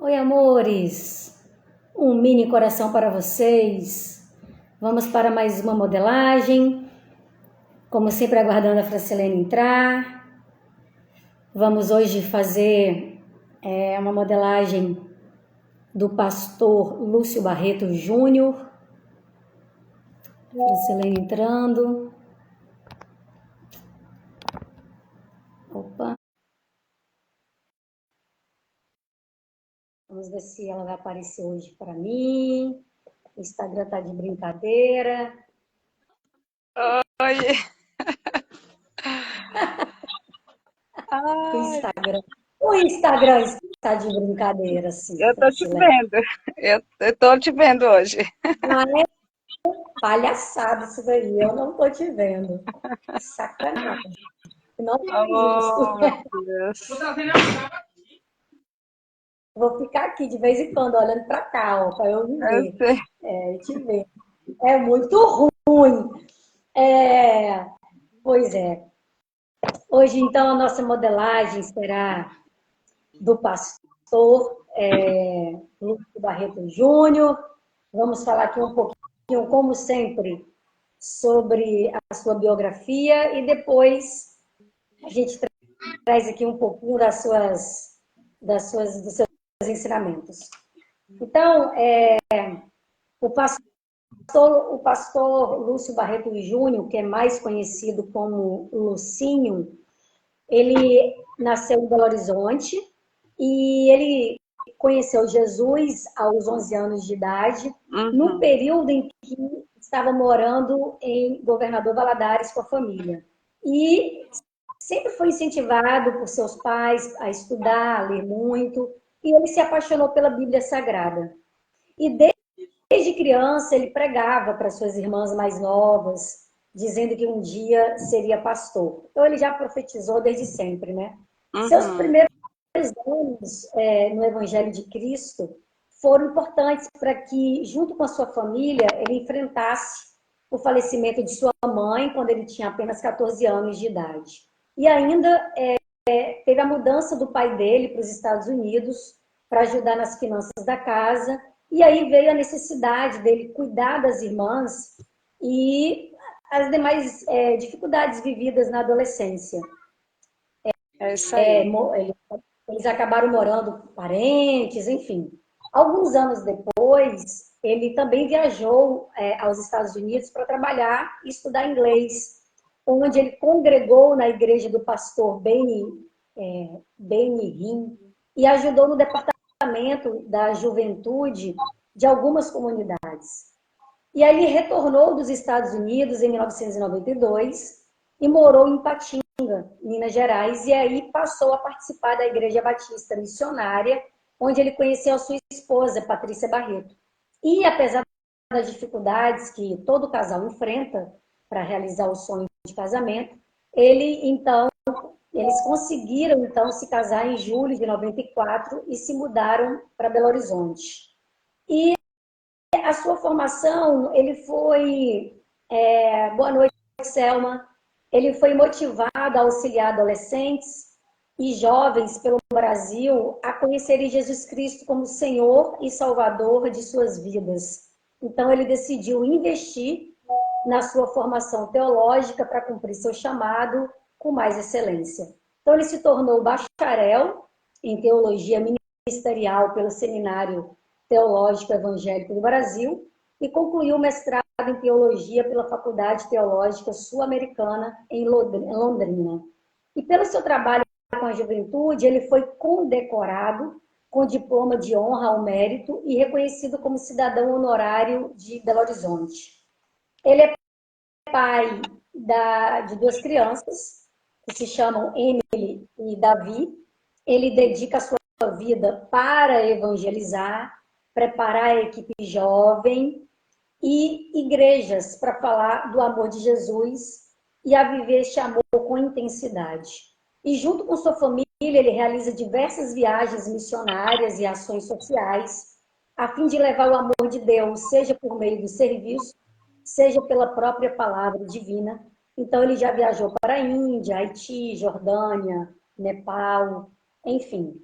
Oi, amores! Um mini coração para vocês. Vamos para mais uma modelagem. Como sempre, aguardando a Francilene entrar. Vamos hoje fazer uma modelagem do pastor Lúcio Barreto Júnior. Francilene entrando. Opa! Vamos ver se ela vai aparecer hoje para mim. O Instagram tá de brincadeira. Oi! O Instagram está de brincadeira, sim, Eu tô te Francilene. vendo. Eu tô te vendo hoje. Ah, é palhaçada isso daí. Eu não tô te vendo. Sacanagem. Não acredito. Oh, meu Deus. Vou ficar aqui de vez em quando olhando para cá, ó, para eu me Eu ver. sei. Te ver. É muito ruim. Pois é. Hoje, então, a nossa modelagem será do pastor Lúcio Barreto Júnior. Vamos falar aqui um pouquinho, como sempre, sobre a sua biografia e depois a gente traz aqui um pouquinho dos seus ensinamentos. Então, o pastor Lúcio Barreto Júnior, que é mais conhecido como Lucinho, ele nasceu em Belo Horizonte e ele conheceu Jesus aos 11 anos de idade, no Uhum. período em que estava morando em Governador Valadares com a família. E sempre foi incentivado por seus pais a estudar, a ler muito, e ele se apaixonou pela Bíblia Sagrada. E desde criança ele pregava para suas irmãs mais novas, dizendo que um dia seria pastor. Então ele já profetizou desde sempre, né? Seus Uhum. primeiros anos no Evangelho de Cristo foram importantes para que, junto com a sua família, ele enfrentasse o falecimento de sua mãe quando ele tinha apenas 14 anos de idade. E ainda teve a mudança do pai dele para os Estados Unidos para ajudar nas finanças da casa. E aí veio a necessidade dele cuidar das irmãs e as demais dificuldades vividas na adolescência. É isso aí. Eles acabaram morando com parentes, enfim. Alguns anos depois, ele também viajou aos Estados Unidos para trabalhar e estudar inglês, onde ele congregou na igreja do pastor Benny Hinn e ajudou no departamento da juventude de algumas comunidades. E aí ele retornou dos Estados Unidos em 1992 e morou em Patinga, Minas Gerais, e aí passou a participar da Igreja Batista Missionária, onde ele conheceu a sua esposa, Patrícia Barreto. E apesar das dificuldades que todo casal enfrenta para realizar o sonho de casamento, eles conseguiram então se casar em julho de 94 e se mudaram para Belo Horizonte. E a sua formação, ele foi... boa noite, Selma. Ele foi motivado a auxiliar adolescentes e jovens pelo Brasil a conhecerem Jesus Cristo como Senhor e Salvador de suas vidas. Então, ele decidiu investir na sua formação teológica para cumprir seu chamado com mais excelência. Então, ele se tornou bacharel em teologia ministerial pelo Seminário Teológico Evangélico do Brasil e concluiu o mestrado em teologia pela Faculdade Teológica Sul-Americana em Londrina. E pelo seu trabalho com a juventude, ele foi condecorado com diploma de honra ao mérito e reconhecido como cidadão honorário de Belo Horizonte. Ele é pai de duas crianças, que se chamam Emily e Davi. Ele dedica a sua vida para evangelizar, preparar a equipe jovem e igrejas para falar do amor de Jesus e a viver este amor com intensidade. E junto com sua família, ele realiza diversas viagens missionárias e ações sociais, a fim de levar o amor de Deus, seja por meio do serviço, seja pela própria palavra divina. Então, ele já viajou para a Índia, Haiti, Jordânia, Nepal, enfim.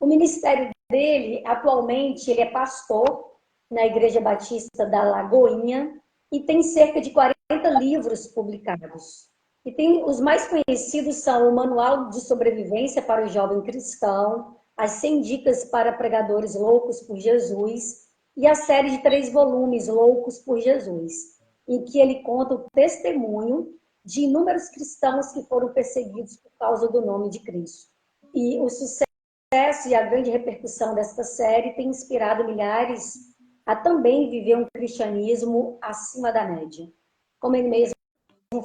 O ministério dele, atualmente, ele é pastor na Igreja Batista da Lagoinha e tem cerca de 40 livros publicados. E tem, os mais conhecidos são o Manual de Sobrevivência para o Jovem Cristão, as 100 Dicas para Pregadores Loucos por Jesus e a série de 3 volumes, Loucos por Jesus, em que ele conta o testemunho de inúmeros cristãos que foram perseguidos por causa do nome de Cristo. E o sucesso e a grande repercussão desta série tem inspirado milhares a também viver um cristianismo acima da média. Como ele mesmo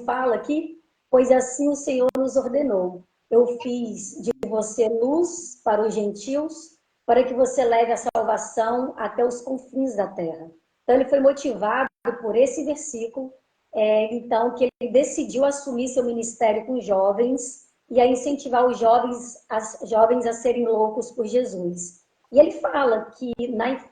fala aqui, pois assim o Senhor nos ordenou. Eu fiz de você luz para os gentios, para que você leve a salvação até os confins da terra. Então ele foi motivado por esse versículo, então que ele decidiu assumir seu ministério com jovens e a incentivar os jovens a serem loucos por Jesus. E ele fala que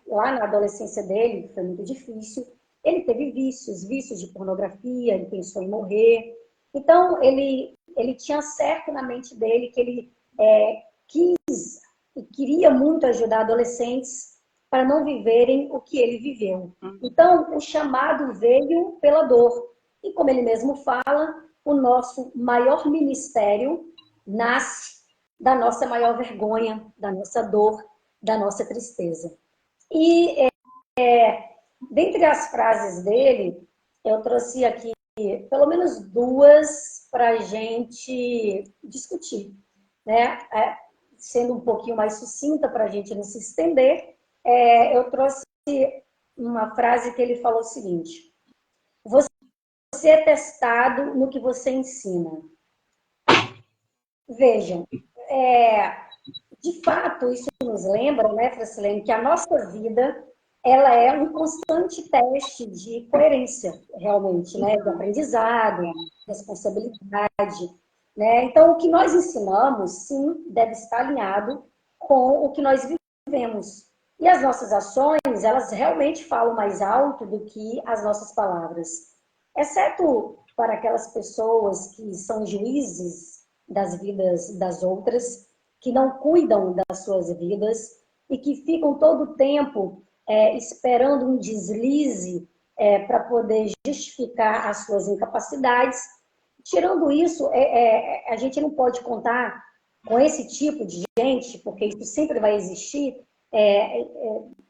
lá na adolescência dele, que foi muito difícil, ele teve vícios de pornografia, ele pensou em morrer. Então, ele tinha certo na mente dele que ele quis e queria muito ajudar adolescentes para não viverem o que ele viveu. Então, o chamado veio pela dor. E como ele mesmo fala, o nosso maior ministério nasce da nossa maior vergonha, da nossa dor, da nossa tristeza. E dentre as frases dele, eu trouxe aqui pelo menos 2 para a gente discutir, né? Sendo um pouquinho mais sucinta para a gente não se estender, eu trouxe uma frase que ele falou o seguinte: você é testado no que você ensina. Vejam, de fato, isso nos lembra, né, Francilene, que a nossa vida ela é um constante teste de coerência, realmente, né, de aprendizado, responsabilidade, né? Então, o que nós ensinamos, sim, deve estar alinhado com o que nós vivemos. E as nossas ações, elas realmente falam mais alto do que as nossas palavras. Exceto para aquelas pessoas que são juízes das vidas das outras, que não cuidam das suas vidas e que ficam todo o tempo esperando um deslize para poder justificar as suas incapacidades. Tirando isso, a gente não pode contar com esse tipo de gente, porque isso sempre vai existir,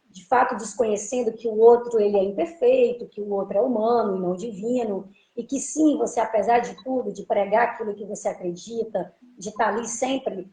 de fato desconhecendo que o outro ele é imperfeito, que o outro é humano e não divino, e que sim, você, apesar de tudo, de pregar aquilo que você acredita, de estar ali sempre,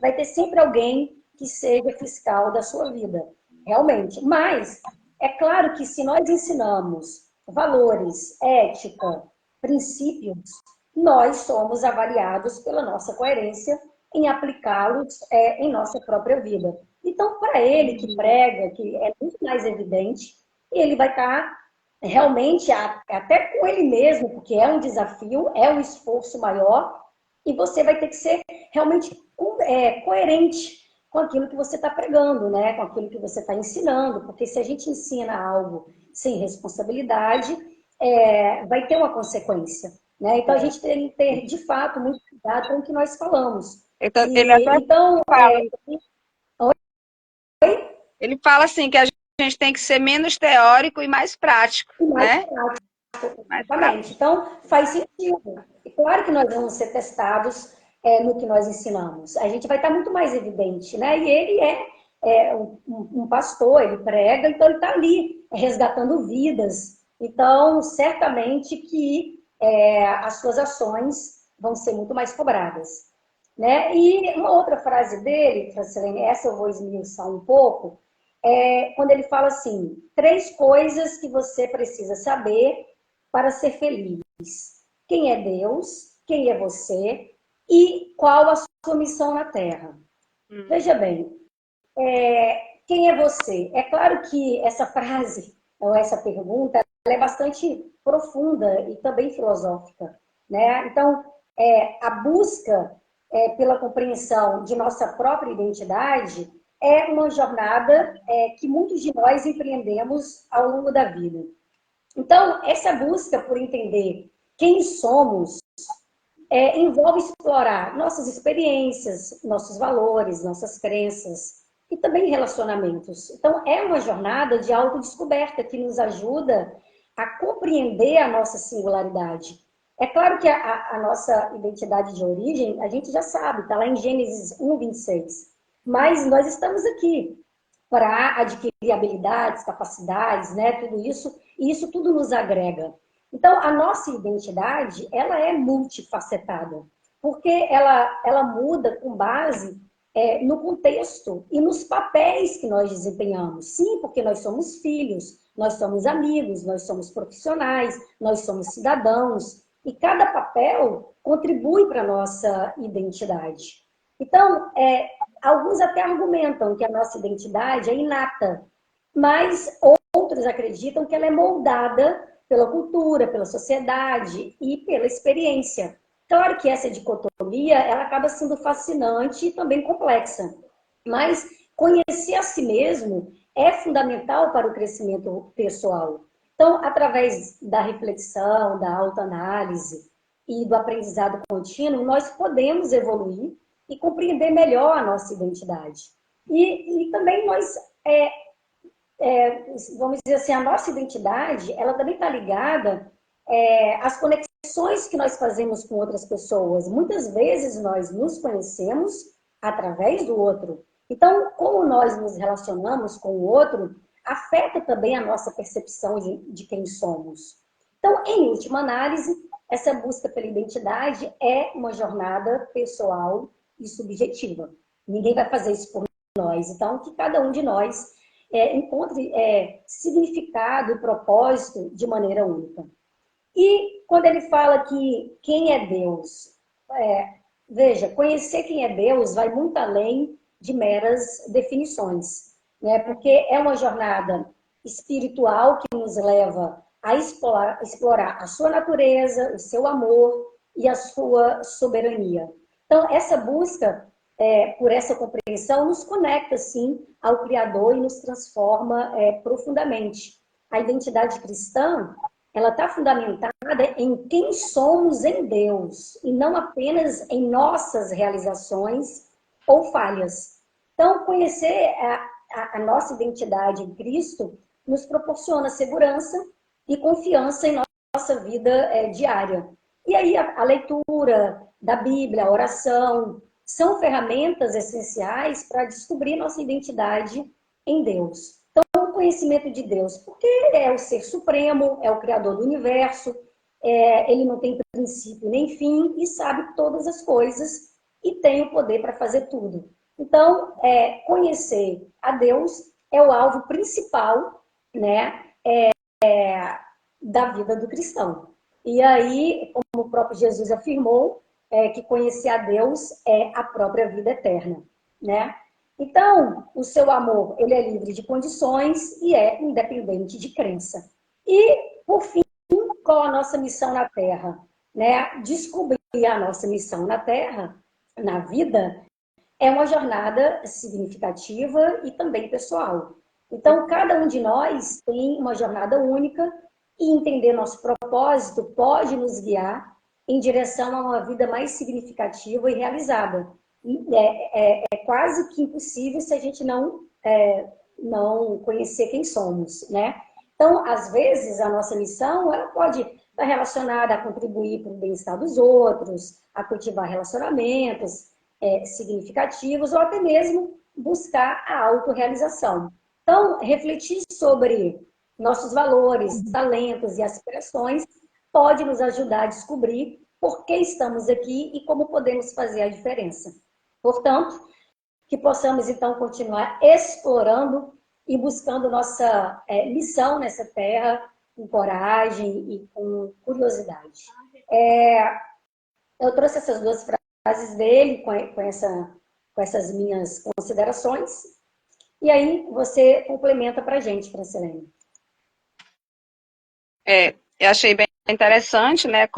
vai ter sempre alguém que seja fiscal da sua vida, realmente. Mas é claro que se nós ensinamos valores, ética, princípios, nós somos avaliados pela nossa coerência em aplicá-los em nossa própria vida. Então, para ele que prega, que é muito mais evidente, ele vai estar realmente até com ele mesmo, porque é um desafio, é um esforço maior, e você vai ter que ser realmente coerente com aquilo que você está pregando, né? Com aquilo que você está ensinando, porque se a gente ensina algo sem responsabilidade, vai ter uma consequência, né? Então a gente tem que ter, de fato, muito cuidado com o que nós falamos. Então, ele até fala, ele fala assim que a gente tem que ser menos teórico e mais prático, né? Exatamente. Então, faz sentido. E claro que nós vamos ser testados no que nós ensinamos. A gente vai estar muito mais evidente, né? E ele um pastor, ele prega, então ele está ali resgatando vidas. Então, certamente que as suas ações vão ser muito mais cobradas, né? E uma outra frase dele, Francilene, essa eu vou esmiuçar um pouco, quando ele fala assim: 3 coisas que você precisa saber para ser feliz. Quem é Deus? Quem é você? E qual a sua missão na Terra? Veja bem, quem é você? É claro que essa frase, ou essa pergunta, ela é bastante profunda e também filosófica, né? Então, a busca pela compreensão de nossa própria identidade é uma jornada que muitos de nós empreendemos ao longo da vida. Então, essa busca por entender quem somos envolve explorar nossas experiências, nossos valores, nossas crenças e também relacionamentos. Então, é uma jornada de autodescoberta que nos ajuda a compreender a nossa singularidade. É claro que a nossa identidade de origem, a gente já sabe, está lá em Gênesis 1:26. Mas nós estamos aqui para adquirir habilidades, capacidades, né, tudo isso, e isso tudo nos agrega. Então, a nossa identidade, ela é multifacetada, porque ela muda com base no contexto e nos papéis que nós desempenhamos. Sim, porque nós somos filhos, nós somos amigos, nós somos profissionais, nós somos cidadãos, e cada papel contribui para a nossa identidade. Então, alguns até argumentam que a nossa identidade é inata, mas outros acreditam que ela é moldada pela cultura, pela sociedade e pela experiência. Claro que essa dicotomia, ela acaba sendo fascinante e também complexa, mas conhecer a si mesmo é fundamental para o crescimento pessoal. Então, através da reflexão, da autoanálise e do aprendizado contínuo, nós podemos evoluir e compreender melhor a nossa identidade. E também nós vamos dizer assim, a nossa identidade, ela também está ligada às conexões que nós fazemos com outras pessoas. Muitas vezes nós nos conhecemos através do outro. Então, como nós nos relacionamos com o outro, afeta também a nossa percepção de quem somos. Então, em última análise, essa busca pela identidade é uma jornada pessoal e subjetiva. Ninguém vai fazer isso por nós. Então, que cada um de nós encontre significado e propósito de maneira única. E quando ele fala que quem é Deus, veja, conhecer quem é Deus vai muito além de meras definições, né? Porque é uma jornada espiritual que nos leva a explorar a sua natureza, o seu amor e a sua soberania. Então, essa busca por essa compreensão nos conecta, sim, ao Criador e nos transforma profundamente. A identidade cristã, ela está fundamentada em quem somos em Deus e não apenas em nossas realizações ou falhas. Então, conhecer a nossa identidade em Cristo nos proporciona segurança e confiança em nossa vida diária. E aí a leitura da Bíblia, a oração, são ferramentas essenciais para descobrir nossa identidade em Deus. Então, o conhecimento de Deus, porque é o ser supremo, é o criador do universo, ele não tem princípio nem fim e sabe todas as coisas e tem o poder para fazer tudo. Então, conhecer a Deus é o alvo principal, né, da vida do cristão. E aí, como o próprio Jesus afirmou, que conhecer a Deus é a própria vida eterna, né? Então, o seu amor, ele é livre de condições e é independente de crença. E, por fim, qual a nossa missão na Terra? Né? Descobrir a nossa missão na Terra, na vida, é uma jornada significativa e também pessoal. Então, cada um de nós tem uma jornada única e entender nosso propósito pode nos guiar em direção a uma vida mais significativa e realizada. É quase que impossível se a gente não conhecer quem somos, né? Então, às vezes, a nossa missão ela pode estar relacionada a contribuir para o bem-estar dos outros, a cultivar relacionamentos significativos ou até mesmo buscar a autorrealização. Então, refletir sobre nossos valores, talentos e aspirações pode nos ajudar a descobrir por que estamos aqui e como podemos fazer a diferença. Portanto, que possamos, então, continuar explorando e buscando nossa missão nessa terra com coragem e com curiosidade. Eu trouxe essas duas frases dele com essas minhas considerações. E aí, você complementa para a gente, Francilene. Eu achei bem interessante, né?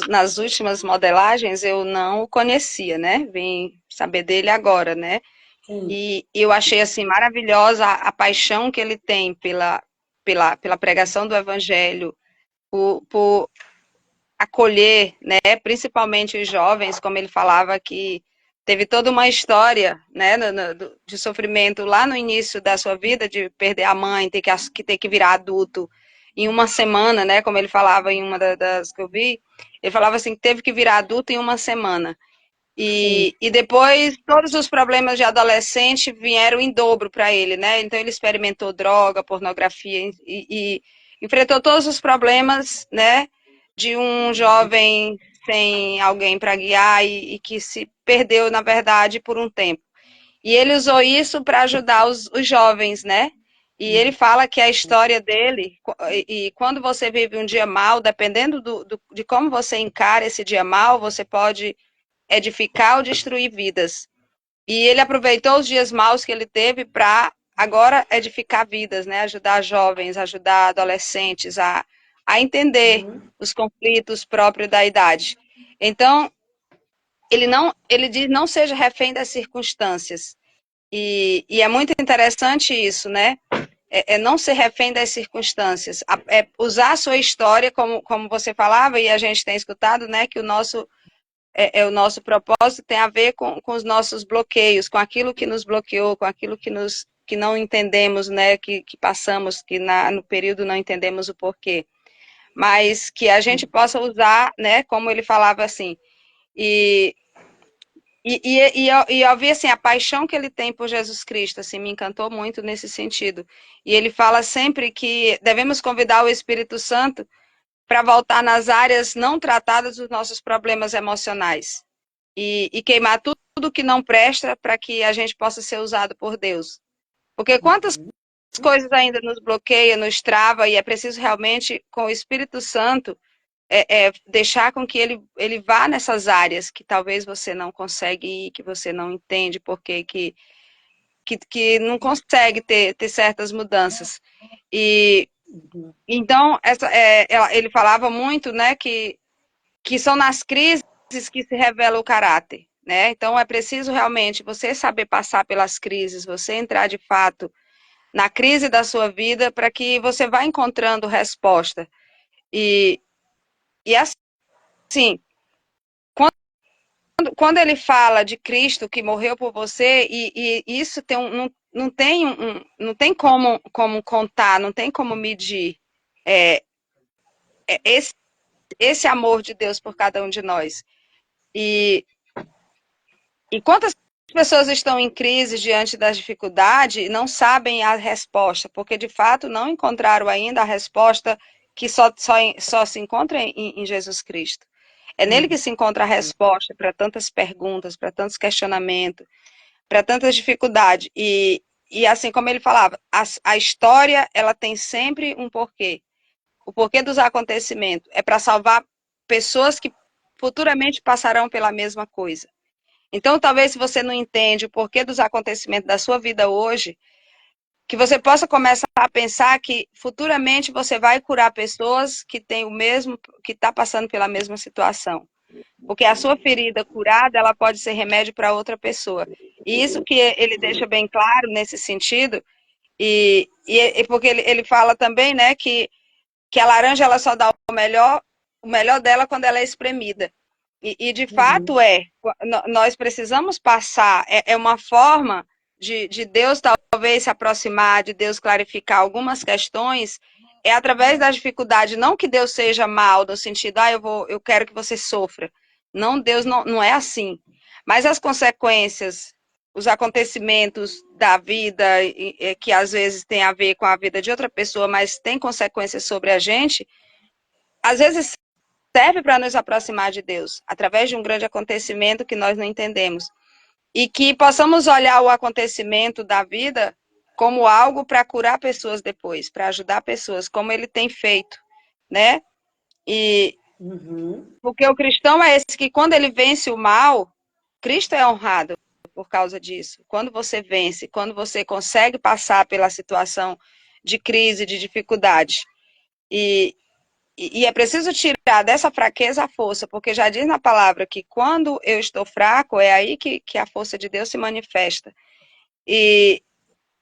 Nas últimas modelagens eu não o conhecia, né? Vim saber dele agora, né? Sim. E eu achei assim maravilhosa a paixão que ele tem pela pregação do Evangelho, por acolher, né, principalmente os jovens, como ele falava que teve toda uma história, né, de sofrimento lá no início da sua vida, de perder a mãe, ter que virar adulto em uma semana, né, como ele falava em uma das que eu vi, ele falava assim, que teve que virar adulto em uma semana. E depois todos os problemas de adolescente vieram em dobro para ele, né? Então ele experimentou droga, pornografia e enfrentou todos os problemas, né? De um jovem sem alguém para guiar e que se perdeu, na verdade, por um tempo. E ele usou isso para ajudar os jovens, né? E ele fala que a história dele, e quando você vive um dia mal, dependendo de como você encara esse dia mal, você pode edificar ou destruir vidas. E ele aproveitou os dias maus que ele teve para agora edificar vidas, né? Ajudar jovens, ajudar adolescentes a entender os conflitos próprios da idade. Então, ele diz não seja refém das circunstâncias. E é muito interessante isso, né? É não ser refém das circunstâncias, é usar a sua história, como você falava, e a gente tem escutado, né? Que o nosso propósito tem a ver com os nossos bloqueios, com aquilo que nos bloqueou, com aquilo que não entendemos, né, que passamos, que no período não entendemos o porquê. Mas que a gente possa usar, né, como ele falava assim, e eu vi assim, a paixão que ele tem por Jesus Cristo, assim, me encantou muito nesse sentido. E ele fala sempre que devemos convidar o Espírito Santo para voltar nas áreas não tratadas dos nossos problemas emocionais e queimar tudo que não presta para que a gente possa ser usado por Deus. Porque quantas coisas ainda nos bloqueia, nos trava, e é preciso realmente, com o Espírito Santo, deixar com que ele vá nessas áreas que talvez você não consegue ir, que você não entende, porque que não consegue ter certas mudanças. E então, ele falava muito, né, que são nas crises que se revela o caráter, né? Então é preciso realmente você saber passar pelas crises, você entrar de fato na crise da sua vida para que você vá encontrando resposta. E assim, quando ele fala de Cristo que morreu por você, e isso tem não tem como contar, não tem como medir esse, esse amor de Deus por cada um de nós. E quantas pessoas estão em crise diante das dificuldades e não sabem a resposta, porque de fato não encontraram ainda a resposta que só se encontra em Jesus Cristo. É nele que se encontra a resposta para tantas perguntas, para tantos questionamentos, para tantas dificuldades. E assim como ele falava, a história ela tem sempre um porquê. O porquê dos acontecimentos é para salvar pessoas que futuramente passarão pela mesma coisa. Então, talvez se você não entende o porquê dos acontecimentos da sua vida hoje, que você possa começar a pensar que futuramente você vai curar pessoas que têm o mesmo, que está passando pela mesma situação. Porque a sua ferida curada, ela pode ser remédio para outra pessoa. E isso que ele deixa bem claro nesse sentido, e porque ele fala também, né, que a laranja ela só dá o melhor dela quando ela é espremida. E de fato nós precisamos passar, uma forma de Deus talvez se aproximar, de Deus clarificar algumas questões, é através das dificuldades, não que Deus seja mal, no sentido, eu quero que você sofra. Não, Deus não é assim. Mas as consequências, os acontecimentos da vida, que às vezes tem a ver com a vida de outra pessoa, mas tem consequências sobre a gente, às vezes serve para nos aproximar de Deus, através de um grande acontecimento que nós não entendemos. E que possamos olhar o acontecimento da vida como algo para curar pessoas depois, para ajudar pessoas, como ele tem feito, né? E porque o cristão é esse que quando ele vence o mal, Cristo é honrado por causa disso. Quando você vence, quando você consegue passar pela situação de crise, de dificuldade. E é preciso tirar dessa fraqueza a força, porque já diz na palavra que quando eu estou fraco, é aí que a força de Deus se manifesta. E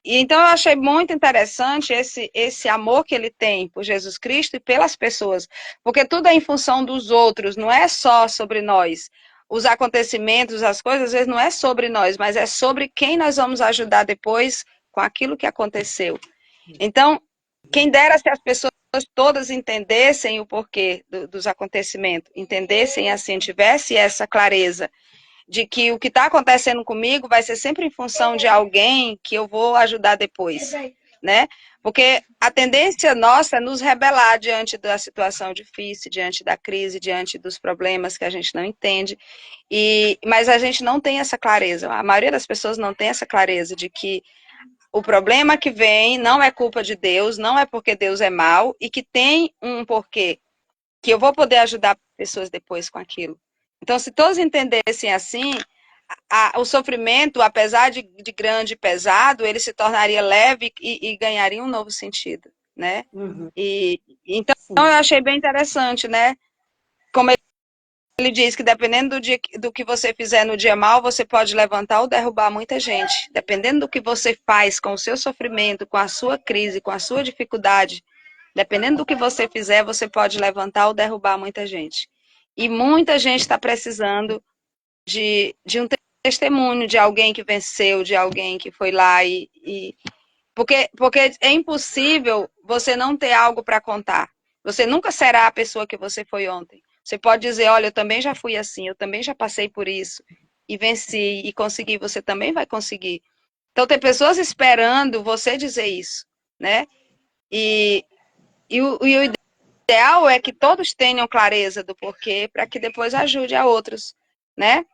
então eu achei muito interessante esse amor que ele tem por Jesus Cristo e pelas pessoas, porque tudo é em função dos outros, não é só sobre nós. Os acontecimentos, as coisas, às vezes não é sobre nós, mas é sobre quem nós vamos ajudar depois com aquilo que aconteceu. Então, quem dera se as pessoas todas entendessem o porquê dos acontecimentos, entendessem assim, tivesse essa clareza de que o que está acontecendo comigo vai ser sempre em função de alguém que eu vou ajudar depois, né? Porque a tendência nossa é nos rebelar diante da situação difícil, diante da crise, diante dos problemas que a gente não entende, mas a gente não tem essa clareza, a maioria das pessoas não tem essa clareza de que o problema que vem não é culpa de Deus, não é porque Deus é mau, e que tem um porquê, que eu vou poder ajudar pessoas depois com aquilo. Então, se todos entendessem assim, o sofrimento, apesar de grande e pesado, ele se tornaria leve e ganharia um novo sentido, né? Uhum. Então, Sim. eu achei bem interessante, né? Como ele diz que dependendo do que você fizer no dia mal, você pode levantar ou derrubar muita gente. Dependendo do que você faz com o seu sofrimento, com a sua crise, com a sua dificuldade, dependendo do que você fizer, você pode levantar ou derrubar muita gente. E muita gente está precisando de um testemunho de alguém que venceu, de alguém que foi lá porque é impossível você não ter algo para contar. Você nunca será a pessoa que você foi ontem. Você pode dizer, olha, eu também já fui assim, eu também já passei por isso, e venci, e consegui, você também vai conseguir. Então, tem pessoas esperando você dizer isso, né? E o ideal é que todos tenham clareza do porquê, para que depois ajude a outros, né?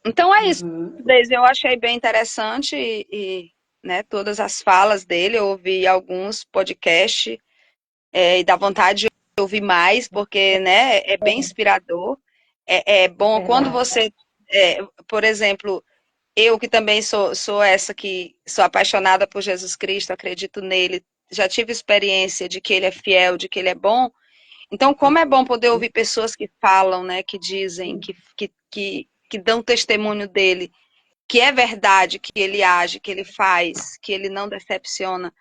Então é isso, Deise, eu achei bem interessante né, todas as falas dele, eu ouvi alguns podcasts e dá vontade de ouvir mais, porque né, é bem inspirador, é bom quando você, por exemplo, eu que também sou essa que sou apaixonada por Jesus Cristo, acredito nele, já tive experiência de que ele é fiel, de que ele é bom, então como é bom poder ouvir pessoas que falam, né, que dizem, que dão testemunho dele, que é verdade, que ele age, que ele faz, que ele não decepciona.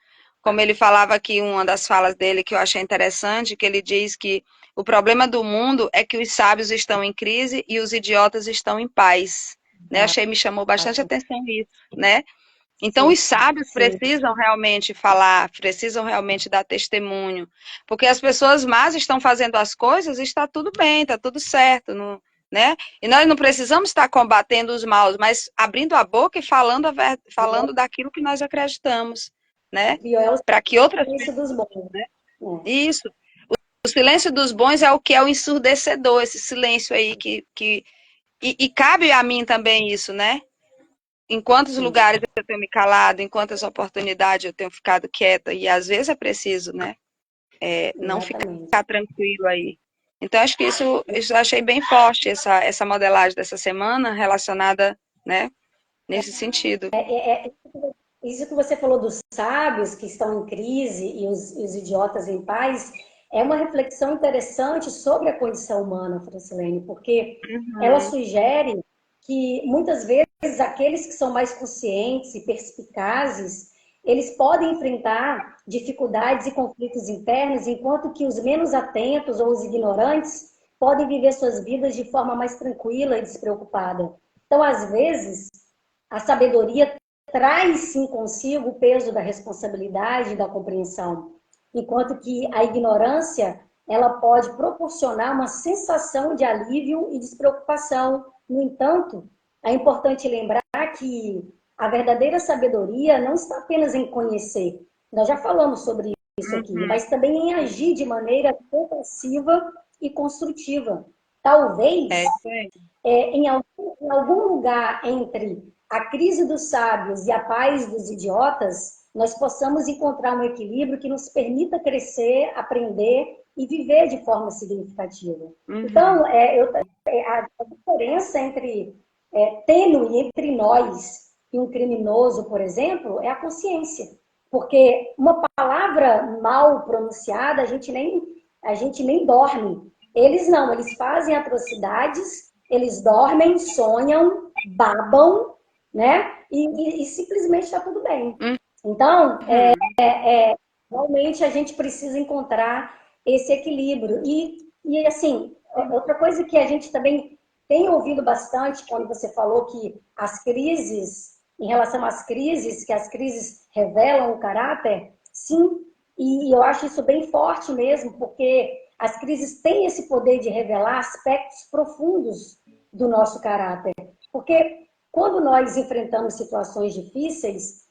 Como ele falava aqui, uma das falas dele que eu achei interessante, que ele diz que o problema do mundo é que os sábios estão em crise e os idiotas estão em paz. Né? Achei, me chamou bastante atenção isso, né? Então, os sábios precisam realmente falar, precisam realmente dar testemunho, porque as pessoas más estão fazendo as coisas e está tudo bem, está tudo certo, não, né? E nós não precisamos estar combatendo os maus, mas abrindo a boca e falando daquilo que nós acreditamos, né? Para que outras pessoas... dos bons, né? Isso. O silêncio dos bons é o que é o ensurdecedor, esse silêncio aí e cabe a mim também isso, né? Em quantos lugares eu tenho me calado, em quantas oportunidades eu tenho ficado quieta, e às vezes é preciso, né? Não ficar tranquilo aí. Então, acho que isso eu achei bem forte, essa modelagem dessa semana relacionada, né, nesse sentido. Isso que você falou dos sábios que estão em crise e os idiotas em paz, é uma reflexão interessante sobre a condição humana, Francilene, porque ela sugere que muitas vezes aqueles que são mais conscientes e perspicazes, eles podem enfrentar dificuldades e conflitos internos, enquanto que os menos atentos ou os ignorantes podem viver suas vidas de forma mais tranquila e despreocupada. Então, às vezes, a sabedoria traz sim consigo o peso da responsabilidade e da compreensão, enquanto que a ignorância ela pode proporcionar uma sensação de alívio e despreocupação. No entanto, é importante lembrar que a verdadeira sabedoria não está apenas em conhecer. Nós já falamos sobre isso aqui, mas também em agir de maneira compassiva e construtiva. Talvez em algum lugar entre a crise dos sábios e a paz dos idiotas, nós possamos encontrar um equilíbrio que nos permita crescer, aprender e viver de forma significativa. Então, a diferença tênue entre nós e um criminoso, por exemplo, é a consciência. Porque uma palavra mal pronunciada, a gente nem dorme. Eles não, eles fazem atrocidades, eles dormem, sonham, babam, né? E simplesmente está tudo bem. Então, realmente a gente precisa encontrar esse equilíbrio. E assim, outra coisa que a gente também tem ouvido bastante, quando você falou que as crises, em relação às crises, que as crises revelam o caráter, sim, e eu acho isso bem forte mesmo, porque as crises têm esse poder de revelar aspectos profundos do nosso caráter. Porque quando nós enfrentamos situações difíceis,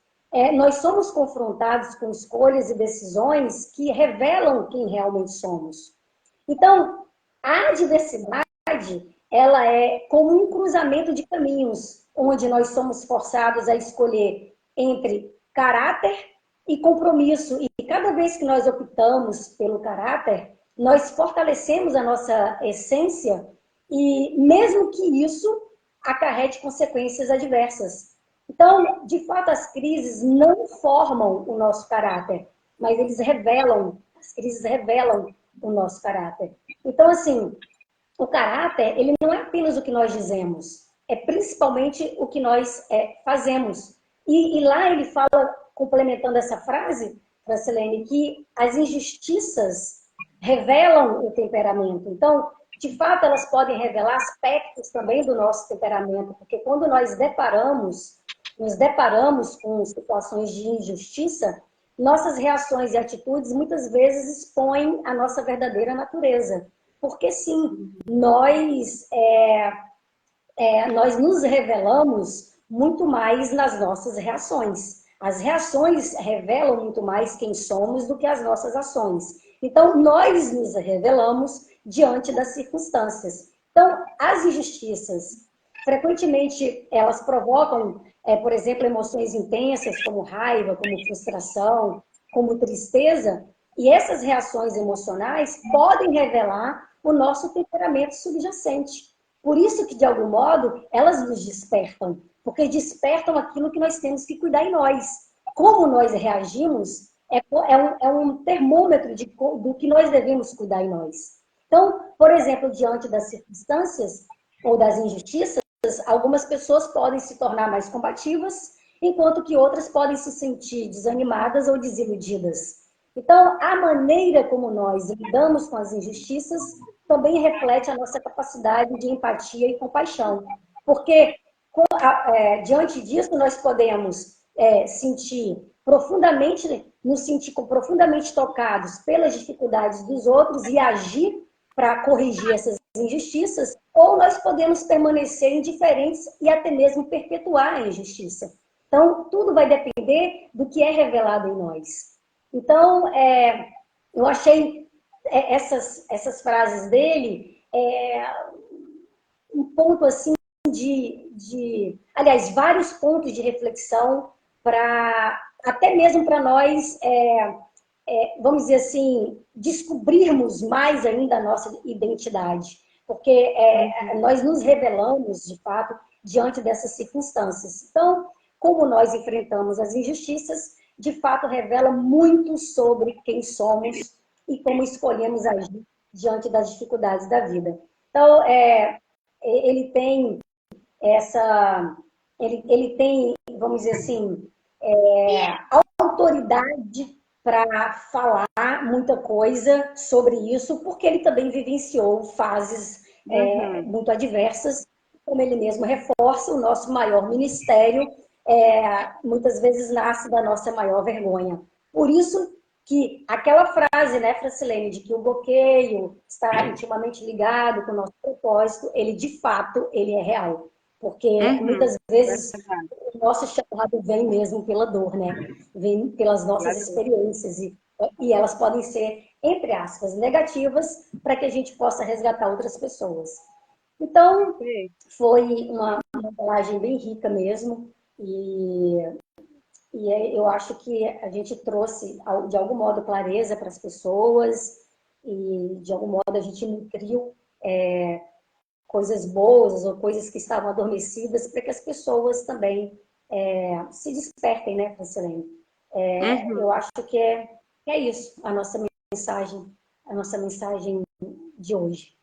nós somos confrontados com escolhas e decisões que revelam quem realmente somos. Então, a adversidade, ela é como um cruzamento de caminhos, onde nós somos forçados a escolher entre caráter e compromisso. E cada vez que nós optamos pelo caráter, nós fortalecemos a nossa essência e mesmo que isso acarrete consequências adversas. Então, de fato, as crises não formam o nosso caráter, mas as crises revelam o nosso caráter. Então, assim, o caráter, ele não é apenas o que nós dizemos, é principalmente o que nós fazemos. E lá ele fala, complementando essa frase, Francilene, que as injustiças revelam o temperamento. Então, de fato, elas podem revelar aspectos também do nosso temperamento, porque quando nós nos deparamos com situações de injustiça, nossas reações e atitudes muitas vezes expõem a nossa verdadeira natureza. Porque sim, nós nos revelamos muito mais nas nossas reações. As reações revelam muito mais quem somos do que as nossas ações. Então, nós nos revelamos diante das circunstâncias. Então, as injustiças, frequentemente, elas provocam, por exemplo, emoções intensas, como raiva, como frustração, como tristeza, e essas reações emocionais podem revelar o nosso temperamento subjacente. Por isso que, de algum modo, elas nos despertam, porque despertam aquilo que nós temos que cuidar em nós. Como nós reagimos é um termômetro do que nós devemos cuidar em nós. Então, por exemplo, diante das circunstâncias ou das injustiças, algumas pessoas podem se tornar mais combativas, enquanto que outras podem se sentir desanimadas ou desiludidas. Então, a maneira como nós lidamos com as injustiças também reflete a nossa capacidade de empatia e compaixão. Porque, diante disso, nós podemos nos sentir profundamente tocados pelas dificuldades dos outros e agir para corrigir essas injustiças, ou nós podemos permanecer indiferentes e até mesmo perpetuar a injustiça. Então, tudo vai depender do que é revelado em nós. Então, eu achei essas frases dele um ponto assim aliás, vários pontos de reflexão para até mesmo para nós, vamos dizer assim, descobrirmos mais ainda a nossa identidade, porque nós nos revelamos de fato diante dessas circunstâncias. Então, como nós enfrentamos as injustiças, de fato revela muito sobre quem somos e como escolhemos agir diante das dificuldades da vida. Então, ele tem ele tem, vamos dizer assim, autoridade para falar muita coisa sobre isso, porque ele também vivenciou fases muito adversas, como ele mesmo reforça, o nosso maior ministério muitas vezes nasce da nossa maior vergonha. Por isso que aquela frase, né, Francilene, de que o bloqueio está intimamente ligado com o nosso propósito, ele de fato, ele é real. Porque muitas vezes o nosso chamado vem mesmo pela dor, né? Vem pelas nossas experiências e elas podem ser, entre aspas, negativas para que a gente possa resgatar outras pessoas. Então, foi uma abordagem bem rica mesmo e eu acho que a gente trouxe, de algum modo, clareza para as pessoas e, de algum modo, a gente nutriu coisas boas ou coisas que estavam adormecidas para que as pessoas também se despertem, né, Francilene? Eu acho que é isso, a nossa mensagem de hoje.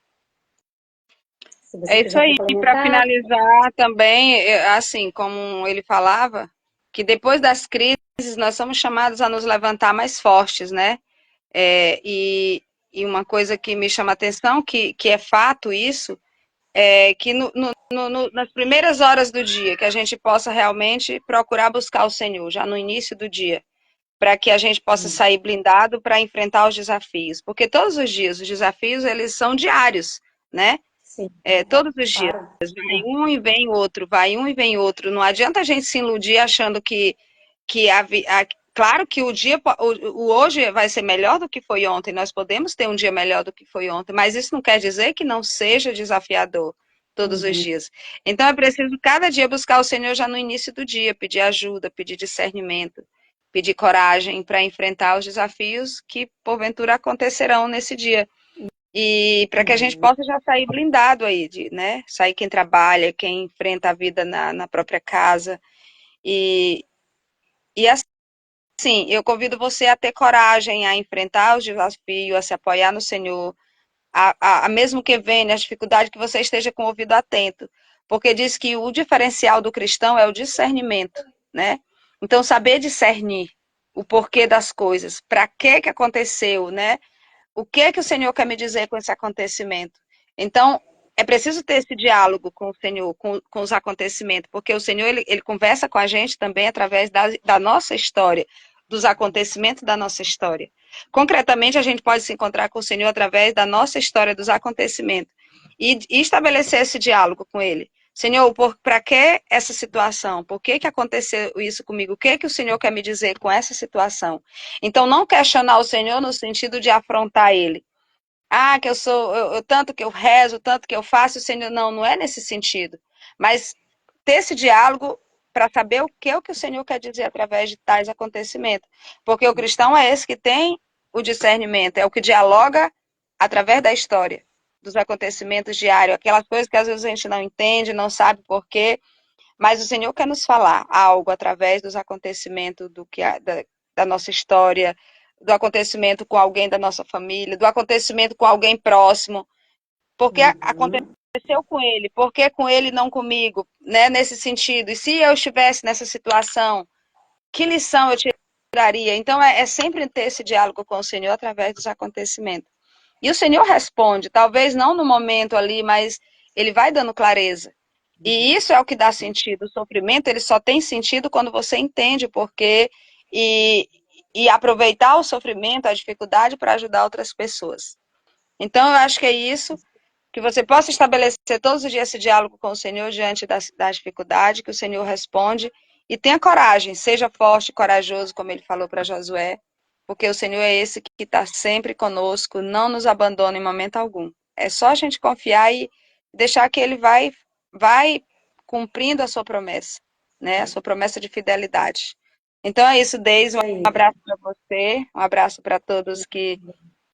Se você É isso quiser aí, para complementar. finalizar também, assim, como ele falava, que depois das crises nós somos chamados a nos levantar mais fortes, né? E uma coisa que me chama a atenção, que é fato isso, é que nas primeiras horas do dia, que a gente possa realmente procurar buscar o Senhor, já no início do dia, para que a gente possa sair blindado para enfrentar os desafios. Porque todos os dias, os desafios, eles são diários, né? Sim, Todos os dias. claro. Vai um e vem outro, vai um e vem outro. Não adianta a gente se iludir achando que claro que o hoje vai ser melhor do que foi ontem, nós podemos ter um dia melhor do que foi ontem, mas isso não quer dizer que não seja desafiador todos os dias. Então é preciso cada dia buscar o Senhor já no início do dia, pedir ajuda, pedir discernimento, pedir coragem para enfrentar os desafios que porventura acontecerão nesse dia. E para que a gente possa já sair blindado aí, né? Sair quem trabalha, quem enfrenta a vida na própria casa. E assim, eu convido você a ter coragem, a enfrentar os desafios, a se apoiar no Senhor, mesmo que venha as dificuldades, que você esteja com o ouvido atento. Porque diz que o diferencial do cristão é o discernimento, né? Então, saber discernir o porquê das coisas, para que aconteceu, né? O que o Senhor quer me dizer com esse acontecimento? Então, é preciso ter esse diálogo com o Senhor, com os acontecimentos, porque o Senhor, ele conversa com a gente também através da nossa história, dos acontecimentos da nossa história. Concretamente, a gente pode se encontrar com o Senhor através da nossa história, dos acontecimentos, e estabelecer esse diálogo com Ele. Senhor, para que essa situação? Por que aconteceu isso comigo? O que o Senhor quer me dizer com essa situação? Então, não questionar o Senhor no sentido de afrontar Ele. Que tanto que eu rezo, tanto que eu faço, o Senhor, não é nesse sentido. Mas ter esse diálogo para saber o que o Senhor quer dizer através de tais acontecimentos. Porque o cristão é esse que tem o discernimento, é o que dialoga através da história, dos acontecimentos diários, aquelas coisas que às vezes a gente não entende, não sabe por quê, mas o Senhor quer nos falar algo através dos acontecimentos da nossa história, do acontecimento com alguém da nossa família, do acontecimento com alguém próximo, porque aconteceu com ele, por que com ele não comigo, né, nesse sentido. E se eu estivesse nessa situação, que lição eu tiraria? Então é sempre ter esse diálogo com o Senhor através dos acontecimentos. E o Senhor responde, talvez não no momento ali, mas ele vai dando clareza. E isso é o que dá sentido. O sofrimento, ele só tem sentido quando você entende o porquê e aproveitar o sofrimento, a dificuldade para ajudar outras pessoas. Então, eu acho que é isso, que você possa estabelecer todos os dias esse diálogo com o Senhor diante da dificuldade, que o Senhor responde, e tenha coragem, seja forte, corajoso, como ele falou para Josué, porque o Senhor é esse que está sempre conosco, não nos abandona em momento algum. É só a gente confiar e deixar que ele vai cumprindo a sua promessa, né? A sua promessa de fidelidade. Então é isso, Deise, um abraço para você, um abraço para todos que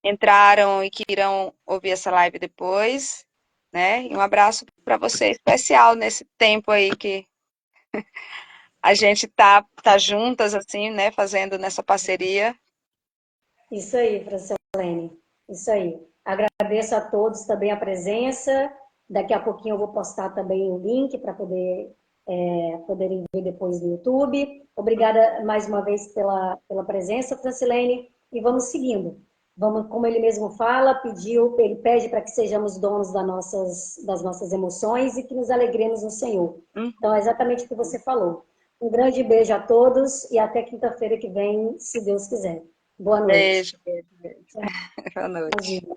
entraram e que irão ouvir essa live depois, né? E um abraço para você especial nesse tempo aí que a gente tá juntas assim, né, fazendo nessa parceria. Isso aí, Francilene. Isso aí. Agradeço a todos também a presença. Daqui a pouquinho eu vou postar também o link para poderem ver depois no YouTube. Obrigada mais uma vez pela presença, Francilene. E vamos seguindo. Vamos, como ele mesmo fala, ele pede para que sejamos donos das nossas emoções e que nos alegremos no Senhor. Então, é exatamente o que você falou. Um grande beijo a todos e até quinta-feira que vem, se Deus quiser. Boa noite. Beijo. Boa noite. Imagina.